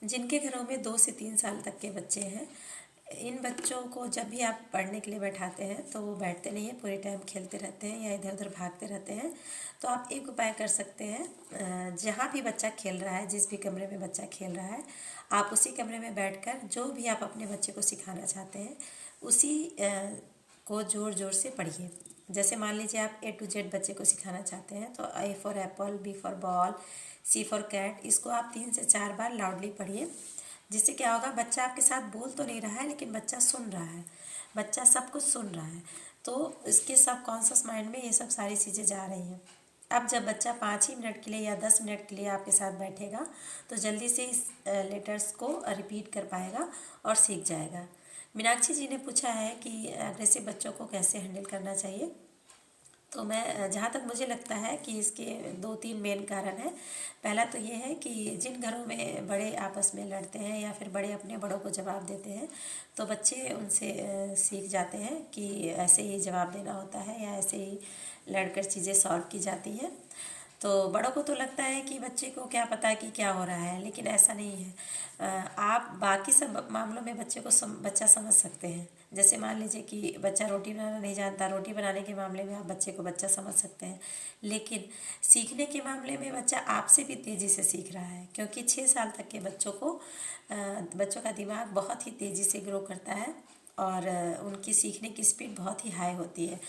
जिनके घरों में 2 से 3 साल तक के बच्चे हैं, इन बच्चों को जब भी आप पढ़ने के लिए बैठाते हैं तो वो बैठते नहीं हैं, पूरे टाइम खेलते रहते हैं या इधर उधर भागते रहते हैं। तो आप एक उपाय कर सकते हैं, जहाँ भी बच्चा खेल रहा है, जिस भी कमरे में बच्चा खेल रहा है, आप उसी कमरे में बैठकर जो भी आप अपने बच्चे को सिखाना चाहते हैं उसी को ज़ोर ज़ोर से पढ़िए। जैसे मान लीजिए आप A to Z बच्चे को सिखाना चाहते हैं तो A for apple, B for ball, C for cat, इसको आप 3 से 4 बार लाउडली पढ़िए। जिससे क्या होगा, बच्चा आपके साथ बोल तो नहीं रहा है लेकिन बच्चा सुन रहा है, बच्चा सब कुछ सुन रहा है। तो इसके सबकॉन्शियस माइंड में ये सब सारी चीज़ें जा रही हैं। अब जब बच्चा 5 ही मिनट के लिए या 10 मिनट के लिए आपके साथ बैठेगा तो जल्दी से इस लेटर्स को रिपीट कर पाएगा और सीख जाएगा। मीनाक्षी जी ने पूछा है कि अग्रेसिव बच्चों को कैसे हैंडल करना चाहिए। तो मैं, जहाँ तक मुझे लगता है कि इसके 2-3 मेन कारण हैं। पहला तो ये है कि जिन घरों में बड़े आपस में लड़ते हैं या फिर बड़े अपने बड़ों को जवाब देते हैं तो बच्चे उनसे सीख जाते हैं कि ऐसे ही जवाब देना होता है या ऐसे ही लड़कर चीज़ें सॉल्व की जाती हैं। तो बड़ों को तो लगता है कि बच्चे को क्या पता है कि क्या हो रहा है, लेकिन ऐसा नहीं है। आप बाकी सब मामलों में बच्चे को बच्चा समझ सकते हैं। जैसे मान लीजिए कि बच्चा रोटी बनाना नहीं जानता, रोटी बनाने के मामले में आप बच्चे को बच्चा समझ सकते हैं, लेकिन सीखने के मामले में बच्चा आपसे भी तेज़ी से सीख रहा है, क्योंकि 6 साल तक के बच्चों का दिमाग बहुत ही तेज़ी से ग्रो करता है और उनकी सीखने की स्पीड बहुत ही हाई होती है।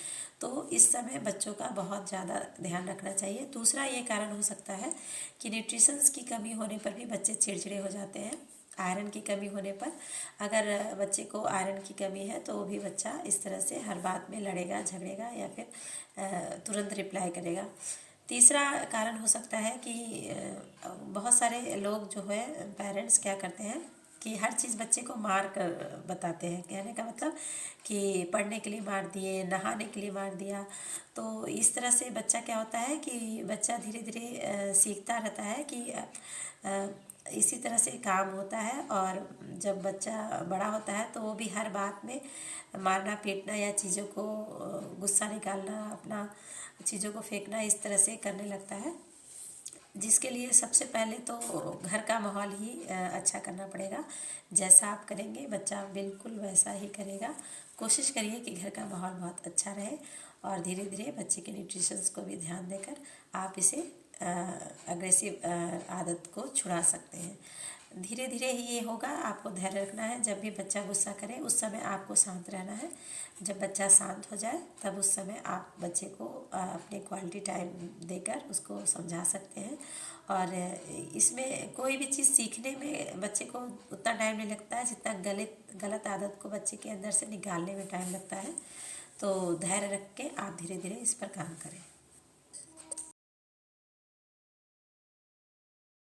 तो इस समय बच्चों का बहुत ज़्यादा ध्यान रखना चाहिए। दूसरा ये कारण हो सकता है कि न्यूट्रिशंस की कमी होने पर भी बच्चे चिड़चिड़े हो जाते हैं। आयरन की कमी होने पर, अगर बच्चे को आयरन की कमी है तो वो भी बच्चा इस तरह से हर बात में लड़ेगा, झगड़ेगा या फिर तुरंत रिप्लाई करेगा। तीसरा कारण हो सकता है कि बहुत सारे लोग जो है, पेरेंट्स क्या करते हैं कि हर चीज़ बच्चे को मार कर बताते हैं। कहने का मतलब कि पढ़ने के लिए मार दिए, नहाने के लिए मार दिया। तो इस तरह से बच्चा क्या होता है कि बच्चा धीरे धीरे सीखता रहता है कि इसी तरह से काम होता है, और जब बच्चा बड़ा होता है तो वो भी हर बात में मारना पीटना या चीज़ों को गुस्सा निकालना, अपना चीज़ों को फेंकना, इस तरह से करने लगता है। जिसके लिए सबसे पहले तो घर का माहौल ही अच्छा करना पड़ेगा। जैसा आप करेंगे बच्चा बिल्कुल वैसा ही करेगा। कोशिश करिए कि घर का माहौल बहुत अच्छा रहे और धीरे धीरे बच्चे के न्यूट्रिशंस को भी ध्यान देकर आप इसे अग्रेसिव आदत को छुड़ा सकते हैं। धीरे धीरे ही ये होगा। आपको धैर्य रखना है। जब भी बच्चा गुस्सा करे उस समय आपको शांत रहना है। जब बच्चा शांत हो जाए तब उस समय आप बच्चे को अपने क्वालिटी टाइम देकर उसको समझा सकते हैं। और इसमें कोई भी चीज़ सीखने में बच्चे को उतना टाइम नहीं लगता है जितना गलत आदत को बच्चे के अंदर से निकालने में टाइम लगता है। तो धैर्य रख के आप धीरे धीरे इस पर काम करें।